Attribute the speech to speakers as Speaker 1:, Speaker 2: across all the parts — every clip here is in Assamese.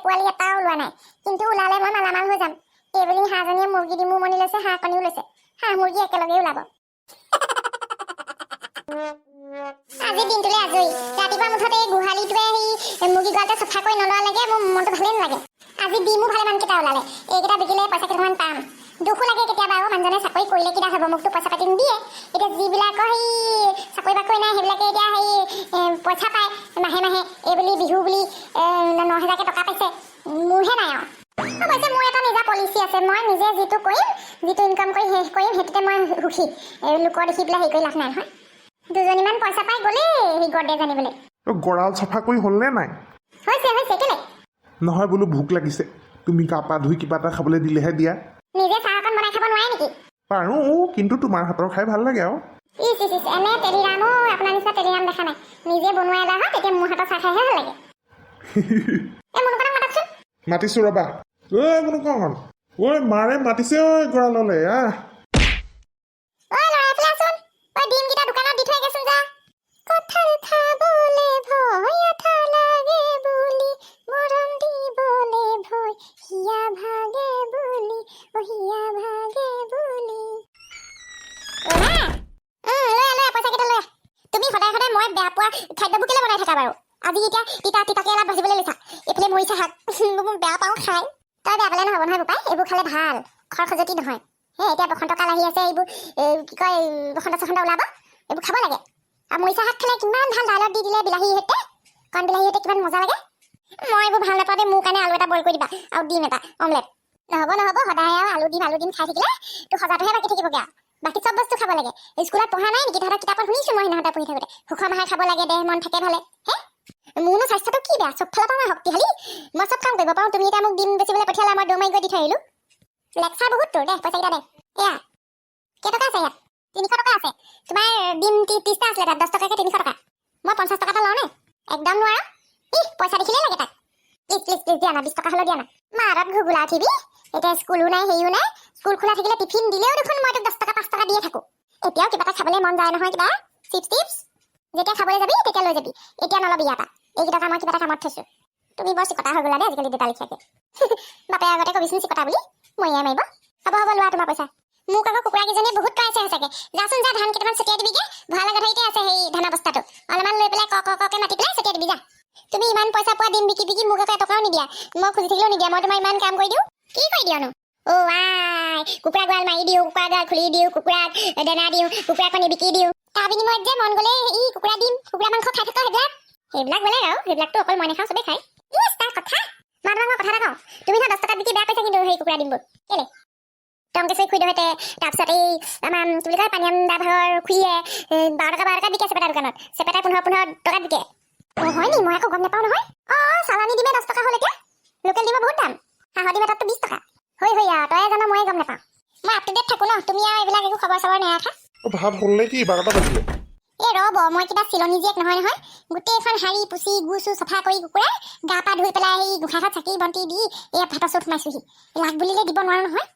Speaker 1: পোৱালি এটাও ওলোৱা নাই, কিন্তু ওলালে মই মালামাল হৈ যাম। এইবুলি হাঁহজনীয়ে মুৰ্গী ডিমো উমনি লৈছে, হাঁহ কণীও লৈছে। হাঁহ মুৰ্গী একেলগে ওলাব। আজি দিনটোলৈ আজৰি। ৰাতিপুৱা মুঠতে এই গোহালিটোৱে সেই মুৰ্গী গঁৰালটো চফা কৰি নলোৱালৈকে মোৰ মনটো ভালেই নালাগে। আজি ডিমো ভালেমানকেইটা ওলালে, এইকেইটা বিকিলে পইচা কেইটামান পাম। দুখো লাগে কেতিয়াবা, মানুহজনে চাকৰি কৰিলে কিবা হ'ব, মোকতো পইচা পাতি নিদিয়ে। এতিয়া যিবিলাকৰ সেই চাকৰি বাকৰি নাই সেইবিলাকে এতিয়া সেই পইচা পায় মাহে মাহে, এইবুলি বিহু বুলি 9,000কে টকা পাইছে, মোৰহে নাই আৰু। অৱশ্যে মোৰ এটা নিজা পলিচি আছে, মই নিজে যিটো কৰিম, যিটো ইনকাম কৰি শেষ কৰিম, সেইটোতে মই সুখী। লোকৰ দেখি পেলাই হেৰি কৰি লাভ নাই নহয়। দুজনীমান পইচা পাই গ'লেই সেই গডৰেজ আনিবলৈ।
Speaker 2: গঁৰাল চাফা কৰি হ'লনে নাই?
Speaker 1: হৈছে কেলে?
Speaker 2: নহয় বোলো ভোক লাগিছে, তুমি গা পা ধুই কিবা এটা খাবলৈ দিলেহে দিয়া।
Speaker 1: নিজে চাহ অকণ বনাই খাব নোৱাৰে নেকি?
Speaker 2: পাৰোঁ, কিন্তু তোমাৰ হাতৰ খাই ভাল লাগে আৰু।
Speaker 1: এনে টেলিৰামো আপোনাৰ নিচিনা টেলিৰাম দেখা নাই। নিজে বনোৱা এবাৰ হয়, তেতিয়া মোৰ হাতৰ চাহ খাইহে ভাল লাগে। এই মুনুকণক মাতকচোন।
Speaker 2: মাতিছো ৰবা। মুনুকণ, মাৰে মাতিছে গঁৰাললৈ আহ।
Speaker 1: ল'ৰা এইফালে আছোন। ডিমকেইটা দোকানত দি থৈ গেছোন যা। কঁঠাল খাবলে ভয়, আঠা লাগে বুলি, মৰম দিবলে ভয়, হিয়া ভাগে বুলি, হিয়া ভাগে বুলি। লৈ পইচা কেইটা লৈ। তুমি সদায় সদায় মই বেয়া পোৱা খাদ্যবোৰ কেলে বনাই থাকা বাৰু? আজি এতিয়া তিতা কেৰেলা ভাজিবলৈ লৈছা, এইফালে মৰিচা শাক, মই বেয়া পাওঁ খাই। তই বেয়া পালে নহ'ব নহয় বোপাই, এইবোৰ খালে ভাল, খৰ খজতি নহয়। এতিয়া বসন্তকাল আহি আছে, এইবোৰ কি কয় বসন্ত চসন্ত ওলাব, এইবোৰ খাব লাগে। আৰু মৰিচা শাক খালে কিমান ভাল, দাইলত দি দিলে বিলাহী সৈতে, কণ বিলাহী সৈতে কিমান মজা লাগে। মই এইবোৰ ভাল নাপাওঁ দেই, মোৰ কাৰণে আলু এটা বইল কৰি দিবা আৰু ডিম এটা অমলেট। নহ'ব সদায় আৰু আলু ডিম খাই থাকিলে তোৰ সজাটোহে বাকী থাকিবগৈ আৰু। বাকী চব বস্তু খাব লাগে। স্কুলত পঢ়া নাই নেকি? তহঁতৰ কিতাপত শুনিছোঁ মই সিহঁতে পঢ়ি থাকোঁতে, সুখৰ মাহে খাব লাগে, দেহ মন থাকে ভালে। মোৰনো স্বাস্থ্যটো কি বেয়া, চব ফালৰ পৰা মই শক্তিশালী, মই চব কাম কৰিব পাৰোঁ। তুমি এতিয়া মোক ডিম বেচিবলৈ পঠিয়ালা, মই দৌৰ মাৰি গৈ দি থৈ আহিলোঁ। লেকচাৰ বহুত তোৰ, দে পইচা কেইটা দে। এয়া কেইটকা আছে ইয়াত? 300 টকা আছে। তোমাৰ ডিম 30টা আছিলে, তাত 10 টকাকৈ 300 টকা। মই 50 টকা এটা লওঁ নে? একদম নোৱাৰা। পইচা দেখিলেই লাগে তাক। প্লিজ দিয়া না, 20 টকা হ'লেও দিয়া না। মাৰত ঘুগুলা উঠিবি, এতিয়া স্কুলো নাই হেৰিও নাই। স্কুল খোলা থাকিলে টিফিন দিলেও দেখোন মই তোক 10 টকা 5 টকা দিয়ে থাকোঁ। এতিয়াও কিবা এটা খাবলৈ মন যায় নহয়, কিবা চিপছ। যেতিয়া খাবলৈ যাবি তেতিয়া লৈ যাবি, এতিয়া নল'বি ইয়াৰ পৰা। এইকেইটা মই কিবা এটা কামত থৈছোঁ। তুমি বৰ চিকতা হৈ গ'লা দেই আজিকালি দেউতা লিখিয়াকে। বাপে আগতে কবিচোন চিকতা বুলি, মৰিয়াই মাৰিব। হ'ব লোৱা তোমাৰ পইচা। মোক আকৌ কুকুৰাকেইজনীয়ে বহুত পাইছে সঁচাকে। যাচোন যা, ধান কেইটামান ছটিয়াই দিবিগে। ভঁৰালৰ গধৰিতে আছে সেই ধানৰ বস্তাটো, অলপমান লৈ পেলাই ককে মাতি পেলাই ছটিয়াই দিবি যা। তুমি ইমান পইচা পোৱা, ডিম বিকি মোক আকৌ এটকাও নিদিয়া। মই খুজি থাকিলেও নিদিয়া, মই তোমাৰ ইমান কাম কৰি দিওঁ। কি কৰি দিয়নো? কুকুৰা গঁৰাল মাৰি দিওঁ, কুকুৰা গঁৰাল খুলি দিওঁ, কুকুৰাক দানা দিওঁ, কুকুৰা কণী বিকি দিওঁ। তাৰ বিনিময়ত যে মন গ'লে কুকুৰা ডিম, কুকুৰা মাংস খাই থকা সেইবিলাক বেলেগ আৰু। সেইবিলাকতো অকল মই নাখাওঁ, চবেই খায়। তাৰ কথা তোমাক মই কথা এটা কওঁ, তুমি ধৰা 10 টকাত বিকি বেয়া পাইছা কিন্তু সেই কুকুৰা ডিমবোৰ কেলে? টংকেশ্বৰী খুৰীদেউহঁতে, তাৰপিছত এই আমাৰ কি বুলি কয় পানীৰাম দা ভাগৰ খুৰীয়ে 12 টকা বিকে চেপেটা দোকানত। চেপেটা 15 টকাত বিকে। হয় নি? মই আকৌ গম নাপাওঁ নহয়। চালানী ডিমে 10 টকা হ'ল এতিয়া। লোকেল ডিমৰ বহুত দাম। হাঁহৰ ডিম এটাততো 20 টকা। হয় আৰু তই জানো, ময়ে গম নাপাওঁ। মই আপ টু ডেট থাকোঁ ন, তুমি আৰু এইবিলাক একো খবৰ চবৰ নাৰাখা।
Speaker 2: ভাত হ'ল নে কি? 12টা বাজিলে।
Speaker 1: ৰ'ব, মই কিবা চিলনী জীয়েক নহয়। গোটেইখন শাৰী পুচি গুচু চফা কৰি কুকুৰাই গা পা ধুই পেলাই সেই গোঁসাইঘৰত চাকি বন্তি দি এই ভাতৰ চৰুত সোমাইছোহি। লাগ বুলিলে দিব নোৱাৰো নহয়।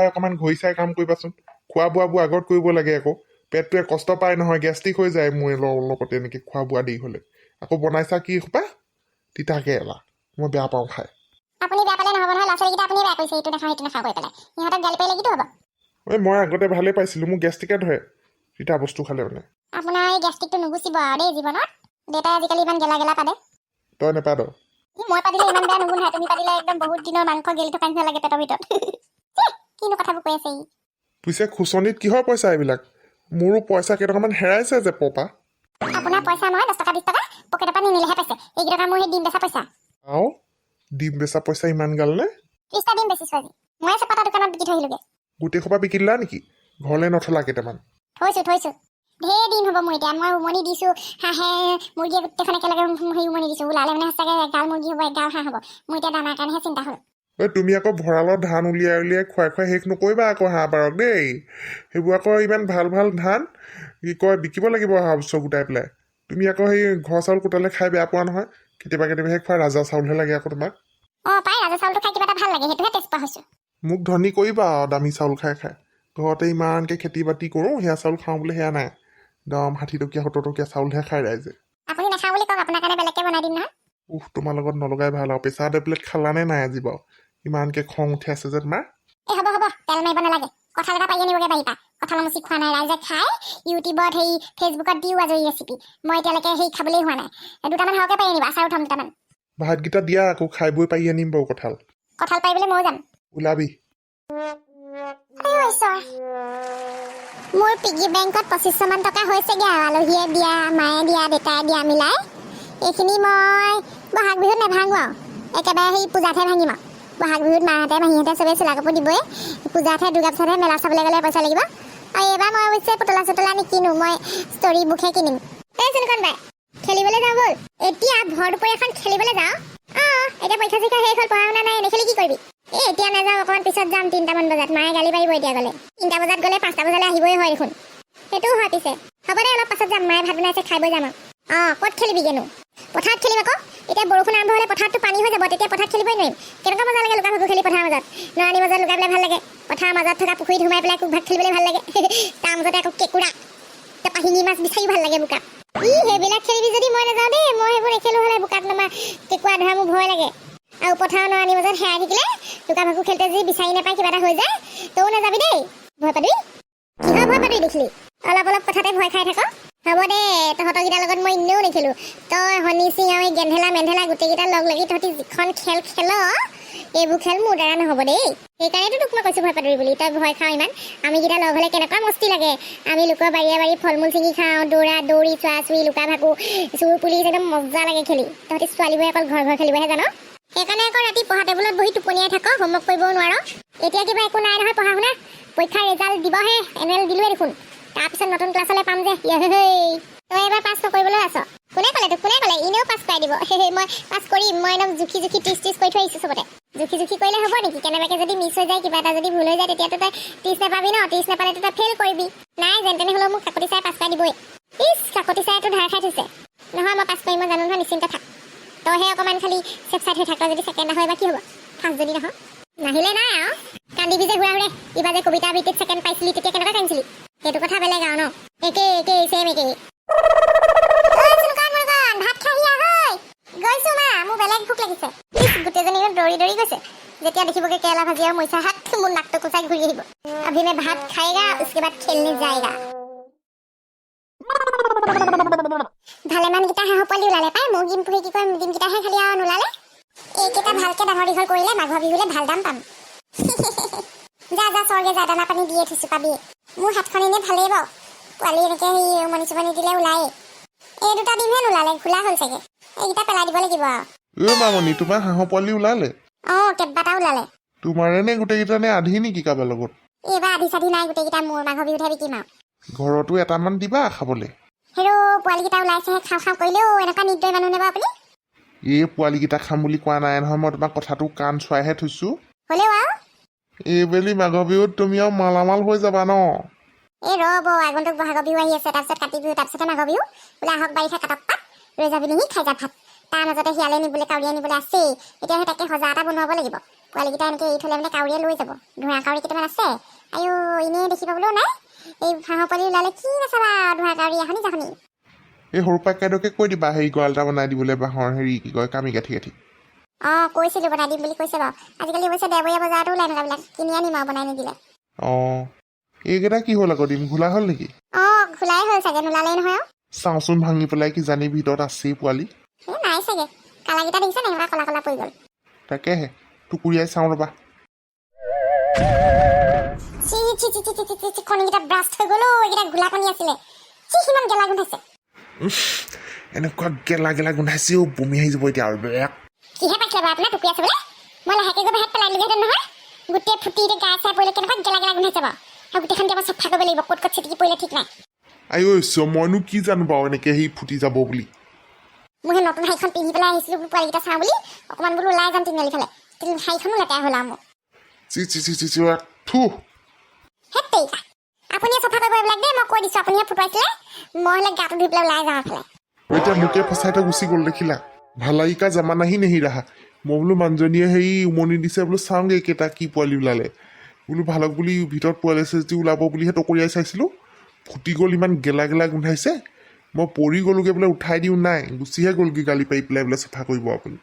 Speaker 2: অকণমান ঘড়ী চাই কাম কৰিবাচোন। খোৱা বোৱাবোৰ আগত কৰিব লাগে আকৌ। পেটটোৱে কষ্ট পায় নহয়, গেষ্ট্ৰিক হৈ যায় মোৰ লগতে এনেকৈ খোৱা বোৱা দেৰি হ'লে। আকৌ বনাইছা কি সোপা? তিতা কেৰেলা, মই বেয়া পাওঁ খাই।
Speaker 1: আপুনি বেয়া পালে নহ'ব নহয়, ল'ৰা ছোৱালীকেইটা আপুনি বেয়া কৰিছে, এইটো নাখাওঁ সেইটো নাখাওঁ কৰি পেলাই। সিহঁতক গালি পাৰিলে কিটো হ'ব?
Speaker 2: মই আগতে ভালেই পাইছিলোঁ, মোক গেষ্ট্ৰিকে ধৰে তিতা বস্তু খালে মানে।
Speaker 1: আপোনাৰ এই গেষ্ট্ৰিকটো নুগুচিব আৰু দেই জীৱনত। দেউতাই আজিকালি ইমান গেলা পাদে।
Speaker 2: তই নেপাদ?
Speaker 1: মই পাদিলে ইমান বেয়া নুগুন্ধাই, তুমি পাদিলে একদম বহুত দিনৰ মাংস গেলি থকা নিচিনা লাগে পেটৰ ভিতৰত। কিনো কথাবোৰ কৈ আছে ই।
Speaker 2: পিছে খুচনিত কিহৰ পইচা এইবিলাক? মোৰো পইচা কেইটকামান হেৰাইছে যে পপা।
Speaker 1: আপোনাৰ পইচা নহয়, 10 টকা 20 টকা পকেটৰ পৰা নিনিলেহে পাইছে। এইকেইটকা মোৰ সেই ডিম বেচা পইচা।
Speaker 2: ডিম বেচা পইচা ইমান গাল নে?
Speaker 1: 30টা ডিম বেচিছো আজি। মই চেপাটা দোকানত বিকি থৈ আহিলোগে।
Speaker 2: গোটেই সোপা বিকি দিলা নেকি? ঘৰলৈ নথলা কেইটামান?
Speaker 1: থৈছো ঢেৰ দিন হ'ব মোৰ এতিয়া। মই উমনি দিছোঁ, হাঁহে মুৰ্গীয়ে গোটেইখন একেলগে উমনি দিছোঁ। ওলালে মানে সঁচাকৈ এগাল মুৰ্গী হ'ব, এগাল হাঁহ হ'ব। মোৰ এতিয়া দানাৰ কাৰণেহে চিন্তা হ'ল।
Speaker 2: তুমি আকৌ ভঁৰালৰ ধান উলিয়াই খুৱাই শেষ নকৰিবা আকৌ হাঁহ পাৰক দেই। সেইবোৰ আকৌ ইমান ভাল ধান কি কয় বিকিব লাগিব হাঁহ বছৰ গোটাই পেলাই। তুমি আকৌ সেই ঘৰ চাউল কুটালে খাই বেয়া পোৱা নহয়। কেতিয়াবাহে খোৱা ৰাজা চাউলহে লাগে আকৌ তোমাক।
Speaker 1: পাই ৰাজা চাউলটো খাই কিবা এটা ভাল লাগে, সেইটোহে টেষ্ট পোৱা হৈছোঁ।
Speaker 2: মোক ধনী কৰিবা দামী চাউল খাই ঘৰতে ইমানকৈ খেতি বাতি কৰোঁ, সেয়া চাউল খাওঁ বোলে সেয়া নাই। একদম 60 টকীয়া 70 টকীয়া চাউলহে খাই ৰাইজে।
Speaker 1: আপুনি নাখাওঁ বুলি কওক, আপোনাৰ কাৰণে বেলেগকৈ বনাই দিম নহয়।
Speaker 2: তোমাৰ লগত নলগাই ভাল আৰু প্ৰেছাৰ টেবলেট খালানে নাই আজি বাৰু ইমানকৈ খং উঠি আছে যে তোমাৰ
Speaker 1: এই হ'ব তেল মাৰিব নালাগে কঁঠাল এটা পাৰি আনিবগৈ পাৰিবা কঁঠালৰ মুচি খোৱা নাই ৰাইজে খাই ইউটিউবত সেই ফেচবুকত দিও আজৰি ৰেচিপি মই এতিয়ালৈকে সেই খাবলেই হোৱা নাই দুটামান সৰহকৈ পাৰি আনিবা আচাৰ উঠাম দুটামান
Speaker 2: ভাতকেইটা দিয়া আকৌ খাই বৈ পাৰি আনিম বাৰু কঁঠাল
Speaker 1: পাৰিবলৈ ময়ো যাম
Speaker 2: ওলাবি
Speaker 1: মোৰ পিগি বেংকত 2500 মান টকা হৈছেগে আৰু আলহীয়ে দিয়া মায়ে দিয়া দেতাই দিয়া মিলাই এইখিনি মই বহাগ বিহুত নাভাঙো আৰু একেবাৰে সেই পূজাতহে ভাঙিম আৰু বহাগ বিহুত মাহঁতে মাহীহঁতে চবেই চোলা কাপোৰ দিবই পূজাতহে দুৰ্গা পূজাতহে মেলা চাবলৈ গ'লে পইচা লাগিব আৰু এইবাৰ মই অৱশ্যে পুতলা চুতলা নিকিনো মই ষ্টৰি বুকহে কিনিম এই চিনকণ বাই খেলিবলৈ যাওঁ ব'ল এতিয়া ভৰ দুপৰীয়াখন খেলিবলৈ যাওঁ এতিয়া পৰীক্ষা চৰীক্ষা শেষ হ'ল পঢ়া শুনা নাই নেখেলি কি কৰিবি এতিয়া নাযাওঁ অকণমান পিছত যাম 3টামান বজাত মায়ে গালি পাৰিব এতিয়া গ'লে 3টা বজাত গ'লে 5টা বজালৈ আহিবই হয় দেখোন সেইটোও হয় পিছে হ'ব দে অলপ পাছত যাম মায়ে ভাত বনাইছে খাই বৈ যাম আৰু ক'ত খেলিবিগেনো পথাৰত খেলিম আকৌ এতিয়া বৰষুণ আৰম্ভ হ'লে পথাৰতটো পানী হৈ যাব তেতিয়া পথাৰত খেলিবই নোৱাৰিম কেনেকুৱা মজা লাগে লুকা ভাকু খেলি পথাৰৰ মাজত নৰাণীৰ মাজত লুকাই পেলাই ভাল লাগে পথাৰৰ মাজত থকা পুখুৰীত সোমাই পেলাই কুক ভাত খেলিবলৈ ভাল লাগে তাৰ মাজতে আকৌ কেঁকুৰা তাৰপৰা শিঙি মাছ বিচাৰিও ভাল লাগে বোকাত সেইবিলাক খেলিবি যদি মই নাযাওঁ দেই মই সেইবোৰ নেখেলো হ'লে বোকাত নমা কেঁকুৰা ধৰা মোৰ ভয় লাগে আৰু পথাৰৰ নৰাণীৰ মাজত হেৰাই থাকিলে লুকা ভাকু খেলতে যদি বিচাৰি নাপায় কিবা এটা হৈ যায় তয়ো নাযাবি দেই ভয় পাবি কিহৰ ভয় পাবি দেখিলি অলপ কথাতে ভয় খাই থাক হ'ব দে তহঁতৰকেইটাৰ লগত মই এনেও নেখেলোঁ তই হনী সিং আৰু এই গেন্ধেলা মেন্ধেলা গোটেইকেইটা লগ লাগি তহঁতি যিখন খেল খেল এইবোৰ খেল মোৰ দ্বাৰা নহ'ব দেই সেইকাৰণেতো তোক মই কৈছোঁ ভয় পাতৰি বুলি তই ভয় খাওঁ ইমান আমিকেইটা লগ হ'লে কেনেকুৱা মস্তি লাগে আমি লোকৰ বাৰীয়ে বাৰী ফল মূল ছিঙি খাওঁ দৌৰা দৌৰি চোৱা চুই লুকা ভাকু চুৰ পুলিচ একদম মজা লাগে খেলি তহঁতি ছোৱালীবোৰে অকল ঘৰ খেলিবহে জানো সেইকাৰণে আকৌ ৰাতি পঢ়া টেবুলত বহি টোপনিয়াই থাক হোমৱৰ্ক কৰিবও নোৱাৰ এতিয়া কিবা একো নাই নহয় পঢ়া শুনা পৰীক্ষাৰ ৰিজাল্ট দিবহে এনুৱেল দিলোৱে দেখোন তাৰপিছত নতুন ক্লাছলৈ পাম যে তই এবাৰ পাছ নকৰিবলৈ আছ কোনে ক'লে এনেও পাছ কৰাই দিব মই পাছ কৰিম মই একদম জুখি 30 কৰি থৈ আহিছোঁ চবতে জুখি কৰিলে হ'ব নেকি কেনেবাকৈ যদি মিছ হৈ যায় কিবা এটা যদি ভুল হৈ যায় তেতিয়াতো তই 30 নাপাবি ন 30 নাপালেতো তই ফেইল কৰিবি নাই যেন তেনে হ'লেও মোক কাকতি চাই পাছ কৰাই দিবই কাকতি চাইতো ধাৰ খাই থৈছে নহয় মই পাছ কৰিম মই জানো নহয় নিশ্চিন্ত থাক তইহে অকণমান খালি চেপচাইড হৈ থাক যদি ছেকেণ্ড নহয় বা কি হ'ব ফাৰ্ষ্ট যদি নহয় নাহিলে নাই আৰু কান্দিবি যে ঘূৰা ইবাৰ যে কবিতা আবৃত্তিত ছেকেণ্ড পাইছিলি তেতিয়া কেনেকুৱা কান্দিছিলি সেইটো কথা বেলেগ আৰু ন একেই ছেম একেই ভাত খাই গৈছো মা মোৰ বেলেগ ভোক লাগিছে গোটেইজনী দৌৰি গৈছে যেতিয়া দেখিবগে কেৰেলা ভাজি আৰু মৰিচা শাক মোৰ নাকটো কুচাই ঘূৰি আহিব अभी मैं भात खाएगा उसके बाद खेलने जाएगा ভালেমান গিটা হাঁহ পোৱালি ওলালে পাই মোৰ ডিম পুহি কি কয় ডিমকেইটাহে খালি আৰু নোলালে এইকেইটা ভালকে ডাঙৰ দীঘল কৰিলে মাঘৰ বিহুলে ভাল দাম পাম যা চৰগে যা দানা পানী দিয়ে থৈছো পাবি মোৰ হাতখন এনে ভালেই বাৰু পোৱালি এনেকে সেই উমনি চুমনি দিলে ওলায়ে এই দুটা ডিমহে নোলালে খোলা হ'ল চাগে এইকেইটা পেলাই দিব লাগিব আৰু
Speaker 2: মামনি তোমাৰ হাঁহ পোৱালি ওলালে
Speaker 1: কেইবাটা ওলালে
Speaker 2: তোমাৰে নে গোটেইকেইটা নে আধি নেকি কাৰোবাৰ লগত
Speaker 1: এইবাৰ আধি চাধি নাই গোটেইকেইটা মোৰ মাঘৰ বিহুতহে বিকিম আৰু
Speaker 2: ঘৰতো এটামান দিবা খাবলৈ
Speaker 1: হেৰো পোৱালিকেইটা ওলাইছেহে খাওঁ কৰিলেও এনেকুৱা নিৰ্দয় মানুহ নে বাৰু আপুনি
Speaker 2: এই পোৱালিকেইটা খাম বুলি কোৱা নাই নহয় মই তোমাক কথাটো কাণ চোৱাইহে থৈছো
Speaker 1: হ'লেও আৰু
Speaker 2: এইবেলি মাঘৰ বিহুত তুমি আৰু মালামাল হৈ যাবা ন
Speaker 1: এই ৰ'ব আগন্তুক বহাগৰ বিহু আহি আছে তাৰপিছত কাতি বিহু তাৰপিছতে মাঘৰ বিহু বোলে আহক বাৰিষা কাটক পাত ৰৈ যাবি নিহি খাই যা ভাত তাৰ মাজতে শিয়ালে নিবলৈ কাউৰীয়ে নিবলৈ আছেই এতিয়া সেই তাকে সজা এটা বনোৱাব লাগিব পোৱালিকেইটা এনেকৈ এৰি থ'লে মানে কাউৰীয়ে লৈ যাব ধোঁৰা কাউৰী কেইটামান আছে আয়ো এনেই দেখি পাবলৈও নাই এই হাঁহৰ পোৱালি ওলালে কি নাচাবা ধোঁৰা কাউৰী এখনি যাখনি
Speaker 2: এই সৰু পাইকাইদকে কৈ দিবা হেৰি গঁৰাল এটা বনাই দিবলৈ বাঁহৰ হেৰি কি কয় কামি গাঠি
Speaker 1: কৈছিলোঁ বনাই দিম বুলি কৈছে বাৰু আজিকালি অৱশ্যে দেওবৰীয়া বজাৰতো ওলাই থকাবিলাক কিনি আনিম আৰু বনাই নিদিলে
Speaker 2: এইকেইটা কি হ'ল আকৌ ডিম খোলা হ'ল নেকি
Speaker 1: খোলাই হ'ল চাগে নোলালেই নহয়
Speaker 2: চাওঁচোন ভাঙি পেলাই কি জানি ভিতৰত আছেই পোৱালি
Speaker 1: নাই চাগে কালাকেইটা দেখিছে নে কলা কলা পৰি গ'ল
Speaker 2: তাকেহে টুকুৰিয়াই চাওঁ ৰ'বা
Speaker 1: কণীকেইটা ব্ৰাষ্ট হৈ গ'ল এইকেইটা গোলা কণী আছিলে সিমান গেলা গোন্ধাইছে
Speaker 2: এনেকুৱা গেলা গোন্ধাইছে বমি আহি যাব এতিয়া আৰু
Speaker 1: কিহে পাইছিলে বাৰু আপোনাৰ টুকুৰি আছে বোলে মই লাহেকৈ গৈ বাহিৰত পেলাই দিলোহেঁতেন নহয় গোটেই ফুটি গা চাই পৰিলে কেনেকুৱা গেলা গোন্ধাইছে বাৰু আৰু গোটেইখন কেতিয়াবা চাফা কৰিব লাগিব ক'ত চিটিকি পৰিলে ঠিক নাই
Speaker 2: মইনো কি জানো বাৰু এনেকে সি ফুটি যাব বুলি
Speaker 1: মোৰ সেই নতুন শাড়ীখন পিন্ধি পেলাই আহিছিলোঁ পোৱালিকেইটা চাওঁ বুলি অকণমান বোলো ওলাই যাম তিনিআলি ফালে শাড়ীখনো লেতেৰা হ'ল আৰু মোৰ হেতেৰিকা আপুনিয়ে চাফা কৰিব এইবিলাক দেই মই কৈ দিছোঁ আপুনিহে ফুটুৱাইছিলে মই হ'লে গাটো ধুই পেলাই ওলাই যাওঁ এফালে
Speaker 2: এতিয়া মোকে ফচাই থৈ গুচি গ'ল দেখিলা ভালাইকা জামা নাহি নেহি ৰাহা মই বোলো মানুহজনীয়ে হেৰি উমনি দিছে বোলো চাওঁগে কেইটা কি পোৱালি ওলালে বোলো ভালক বুলি ভিতৰত পোৱালি আছে যদি ওলাব বুলিহে টকৰিয়াই চাইছিলোঁ ফুটি গ'ল ইমান গেলা গোন্ধাইছে মই পৰি গ'লোগৈ বোলে উঠাই দিওঁ নাই গুচিহে গ'লগৈ গালি পাৰি পেলাই বোলে চাফা কৰিব আপুনি